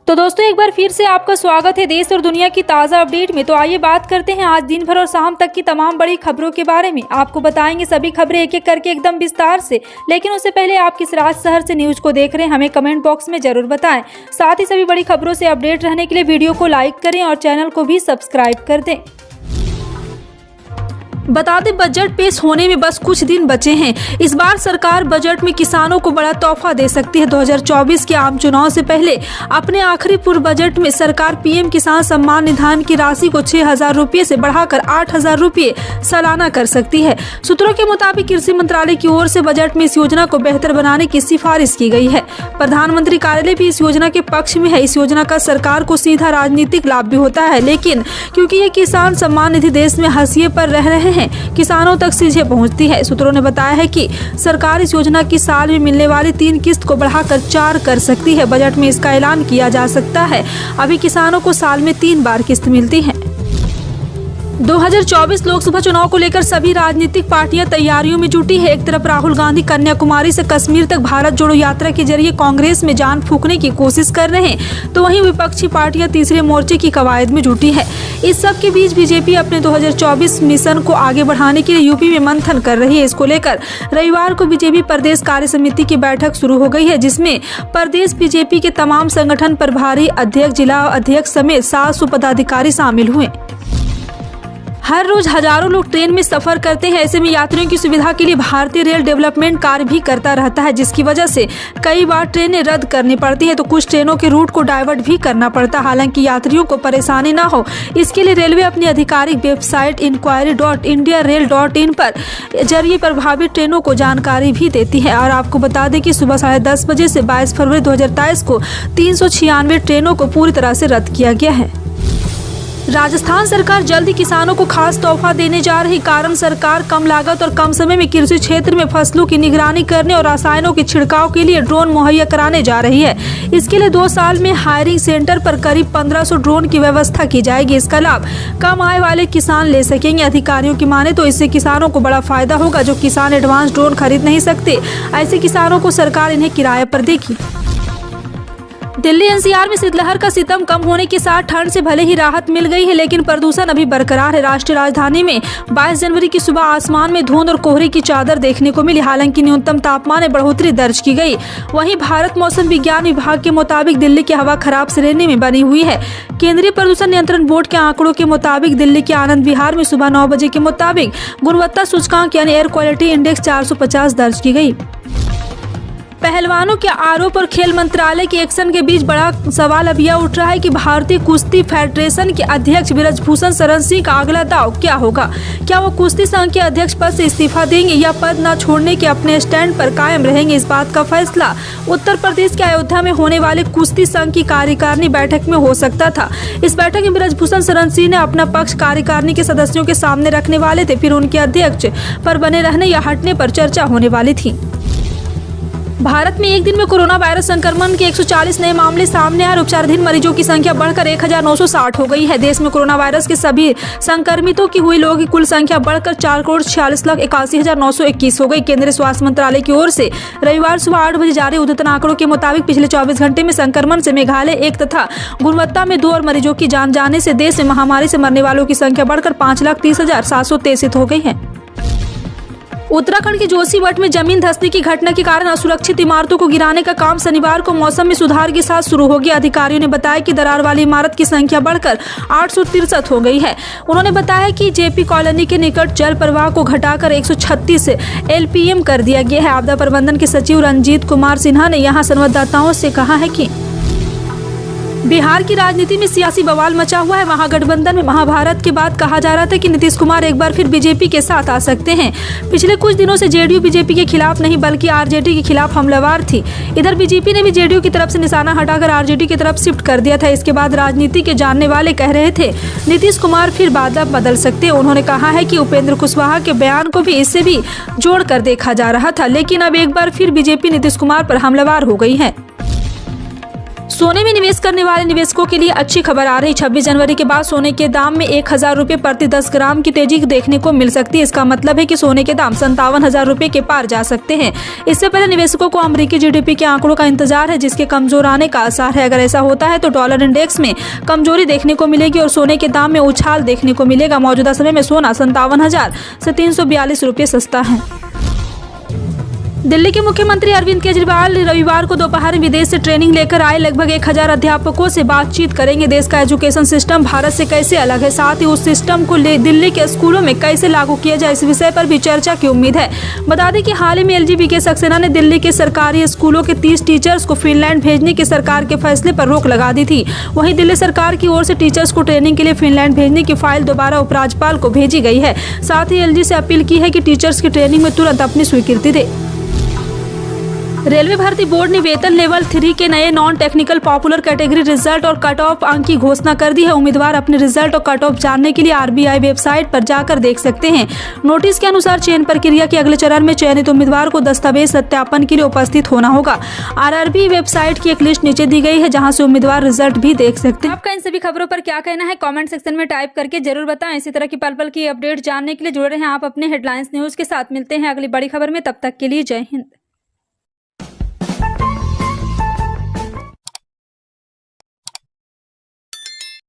तो दोस्तों एक बार फिर से आपका स्वागत है देश और दुनिया की ताज़ा अपडेट में। तो आइए बात करते हैं आज दिन भर और शाम तक की तमाम बड़ी खबरों के बारे में। आपको बताएंगे सभी खबरें एक एक करके एकदम विस्तार से, लेकिन उससे पहले आप किस राज्य शहर से न्यूज को देख रहे हैं हमें कमेंट बॉक्स में जरूर बताएं। साथ ही सभी बड़ी खबरों से अपडेट रहने के लिए वीडियो को लाइक करें और चैनल को भी सब्सक्राइब कर दें। बता दें बजट पेश होने में बस कुछ दिन बचे हैं। इस बार सरकार बजट में किसानों को बड़ा तोहफा दे सकती है। 2024 के आम चुनाव से पहले अपने आखिरी पूर्व बजट में सरकार पीएम किसान सम्मान निधि की राशि को 6,000 रुपये से बढ़ाकर 8,000 रुपये सालाना कर सकती है। सूत्रों के मुताबिक कृषि मंत्रालय की ओर से बजट में इस योजना को बेहतर बनाने की सिफारिश की गई है। प्रधानमंत्री कार्यालय भी इस योजना के पक्ष में है। इस योजना का सरकार को सीधा राजनीतिक लाभ भी होता है, लेकिन क्योंकि ये किसान सम्मान निधि देश में हाशिए पर रह रहे हैं, किसानों तक सीधे पहुंचती है। सूत्रों ने बताया है कि सरकार इस योजना की साल में मिलने वाली 3 किस्त को बढ़ाकर 4 कर सकती है। बजट में इसका ऐलान किया जा सकता है। अभी किसानों को साल में 3 बार किस्त मिलती है। 2024 लोकसभा चुनाव को लेकर सभी राजनीतिक पार्टियां तैयारियों में जुटी है। एक तरफ राहुल गांधी कन्याकुमारी से कश्मीर तक भारत जोड़ो यात्रा के जरिए कांग्रेस में जान फूंकने की कोशिश कर रहे हैं, तो वहीं विपक्षी पार्टियां तीसरे मोर्चे की कवायद में जुटी है। इस सब के बीच बीजेपी अपने 2024 मिशन को आगे बढ़ाने के लिए यूपी में मंथन कर रही है। इसको लेकर रविवार को बीजेपी प्रदेश कार्य समिति की बैठक शुरू हो गई है, जिसमें प्रदेश बीजेपी के तमाम संगठन प्रभारी अध्यक्ष, जिला अध्यक्ष समेत 700 पदाधिकारी शामिल हुए। हर रोज हजारों लोग ट्रेन में सफर करते हैं। ऐसे में यात्रियों की सुविधा के लिए भारतीय रेल डेवलपमेंट कार्य भी करता रहता है, जिसकी वजह से कई बार ट्रेनें रद्द करनी पड़ती हैं, तो कुछ ट्रेनों के रूट को डाइवर्ट भी करना पड़ता है। हालांकि यात्रियों को परेशानी ना हो, इसके लिए रेलवे अपनी आधिकारिक वेबसाइट inquiry.indiarail.in पर जरिए प्रभावित ट्रेनों को जानकारी भी देती है। और आपको बता दें कि सुबह 10:30 बजे से 22 फरवरी 2023 को 396 ट्रेनों को पूरी तरह से रद्द किया गया है। राजस्थान सरकार जल्द ही किसानों को खास तोहफा देने जा रही। कारण सरकार कम लागत और कम समय में कृषि क्षेत्र में फसलों की निगरानी करने और रसायनों के छिड़काव के लिए ड्रोन मुहैया कराने जा रही है। इसके लिए 2 साल में हायरिंग सेंटर पर करीब 1500 ड्रोन की व्यवस्था की जाएगी। इसका लाभ कम आय वाले किसान ले सकेंगे। अधिकारियों की माने तो इससे किसानों को बड़ा फायदा होगा। जो किसान एडवांस ड्रोन खरीद नहीं सकते, ऐसे किसानों को सरकार इन्हें किराए पर देगी। दिल्ली एनसीआर में शीतलहर का सितम कम होने के साथ ठंड से भले ही राहत मिल गई है, लेकिन प्रदूषण अभी बरकरार है। राष्ट्रीय राजधानी में 22 जनवरी की सुबह आसमान में धुंध और कोहरे की चादर देखने को मिली। हालांकि न्यूनतम तापमान में बढ़ोतरी दर्ज की गई। वहीं भारत मौसम विज्ञान विभाग के मुताबिक दिल्ली की हवा खराब श्रेणी में बनी हुई है। केंद्रीय प्रदूषण नियंत्रण बोर्ड के आंकड़ों के मुताबिक दिल्ली के आनंद विहार में सुबह 9 बजे के मुताबिक गुणवत्ता सूचकांक यानी एयर क्वालिटी इंडेक्स 450 दर्ज की गई। पहलवानों के आरोप और खेल मंत्रालय के एक्शन के बीच बड़ा सवाल अब यह उठ रहा है कि भारतीय कुश्ती फेडरेशन के अध्यक्ष बृजभूषण शरण सिंह का अगला दाव क्या होगा। क्या वो कुश्ती संघ के अध्यक्ष पद से इस्तीफा देंगे या पद न छोड़ने के अपने स्टैंड पर कायम रहेंगे। इस बात का फैसला उत्तर प्रदेश के अयोध्या में होने वाले कुश्ती संघ की कार्यकारिणी बैठक में हो सकता था। इस बैठक में बृजभूषण शरण सिंह ने अपना पक्ष कार्यकारिणी के सदस्यों के सामने रखने वाले थे। फिर उनके अध्यक्ष पर बने रहने या हटने पर चर्चा होने वाली थी। भारत में एक दिन में कोरोना वायरस संक्रमण के 140 नए मामले सामने आए। उपचाराधीन मरीजों की संख्या बढ़कर 1960 हो गई है। देश में कोरोना वायरस के सभी संक्रमितों की हुई लोगों की कुल संख्या बढ़कर 4,46,81,921 हो गई। केंद्रीय स्वास्थ्य मंत्रालय की ओर से रविवार सुबह 8 बजे जारी उद्यतन आंकड़ों के मुताबिक पिछले 24 घंटे में संक्रमण से मेघालय 1 तथा गुणवत्ता में 2 और मरीजों की जान जाने से देश में महामारी से मरने वालों की संख्या बढ़कर 5,30,763 हो गई है। उत्तराखंड के जोशीमठ में जमीन धंसने की घटना के कारण असुरक्षित इमारतों को गिराने का काम शनिवार को मौसम में सुधार के साथ शुरू हो गया। अधिकारियों ने बताया कि दरार वाली इमारत की संख्या बढ़कर 863 हो गई है। उन्होंने बताया कि जेपी कॉलोनी के निकट जल प्रवाह को घटाकर 136 LPM कर दिया गया है। आपदा प्रबंधन के सचिव रंजीत कुमार सिन्हा ने यहाँ संवाददाताओं से कहा है कि बिहार की राजनीति में सियासी बवाल मचा हुआ है। महागठबंधन में महाभारत के बाद कहा जा रहा था कि नीतीश कुमार एक बार फिर बीजेपी के साथ आ सकते हैं। पिछले कुछ दिनों से जेडीयू बीजेपी के खिलाफ नहीं बल्कि आरजेडी के खिलाफ हमलावर थी। इधर बीजेपी ने भी जेडीयू की तरफ से निशाना हटाकर आरजेडी की तरफ शिफ्ट कर दिया था। इसके बाद राजनीति के जानने वाले कह रहे थे नीतीश कुमार फिर बादल बदल सकते हैं। उन्होंने कहा है कि उपेंद्र कुशवाहा के बयान को भी इससे भी जोड़कर देखा जा रहा था, लेकिन अब एक बार फिर बीजेपी नीतीश कुमार पर हमलावर हो गई है। सोने में निवेश करने वाले निवेशकों के लिए अच्छी खबर आ रही। 26 जनवरी के बाद सोने के दाम में 1000 रुपये प्रति 10 ग्राम की तेजी देखने को मिल सकती है। इसका मतलब है कि सोने के दाम 57,000 रुपये के पार जा सकते हैं। इससे पहले निवेशकों को अमेरिकी जीडीपी के आंकड़ों का इंतजार है, जिसके कमजोर आने का आसार है। अगर ऐसा होता है तो डॉलर इंडेक्स में कमजोरी देखने को मिलेगी और सोने के दाम में उछाल देखने को मिलेगा। मौजूदा समय में सोना 57,000 से 342 रुपये सस्ता है। दिल्ली के मुख्यमंत्री अरविंद केजरीवाल रविवार को दोपहर में विदेश से ट्रेनिंग लेकर आए लगभग 1000 अध्यापकों से बातचीत करेंगे। देश का एजुकेशन सिस्टम भारत से कैसे अलग है, साथ ही उस सिस्टम को दिल्ली के स्कूलों में कैसे लागू किया जाए, इस विषय पर भी चर्चा की उम्मीद है। बता दें कि हाल ही में एलजीबी सक्सेना ने दिल्ली के सरकारी स्कूलों के 30 टीचर्स को फिनलैंड भेजने के सरकार के फैसले पर रोक लगा दी थी। वहीं दिल्ली सरकार की ओर से टीचर्स को ट्रेनिंग के लिए फिनलैंड भेजने की फाइल दोबारा उपराज्यपाल को भेजी गई है। साथ ही एलजी से अपील की है कि टीचर्स की ट्रेनिंग में तुरंत अपनी स्वीकृति दे। रेलवे भर्ती बोर्ड ने वेतन लेवल 3 के नए non technical popular category result और कट ऑफ अंक की घोषणा कर दी है। उम्मीदवार अपने रिजल्ट और कट ऑफ जानने के लिए आरबीआई वेबसाइट पर जाकर देख सकते हैं। नोटिस के अनुसार चयन प्रक्रिया के अगले चरण में चयनित उम्मीदवार को दस्तावेज सत्यापन के लिए उपस्थित होना होगा। आरआरबी वेबसाइट की एक लिस्ट नीचे दी गई है, जहाँ से उम्मीदवार रिजल्ट भी देख सकते हैं। आपका इन सभी खबरों पर क्या कहना है, कॉमेंट सेक्शन में टाइप करके जरूर बताएं। इसी तरह की पल पल की अपडेट जानने के लिए जुड़े रहें आप अपने हेडलाइंस न्यूज के साथ। मिलते हैं अगली बड़ी खबर में, तब तक के लिए जय हिंद।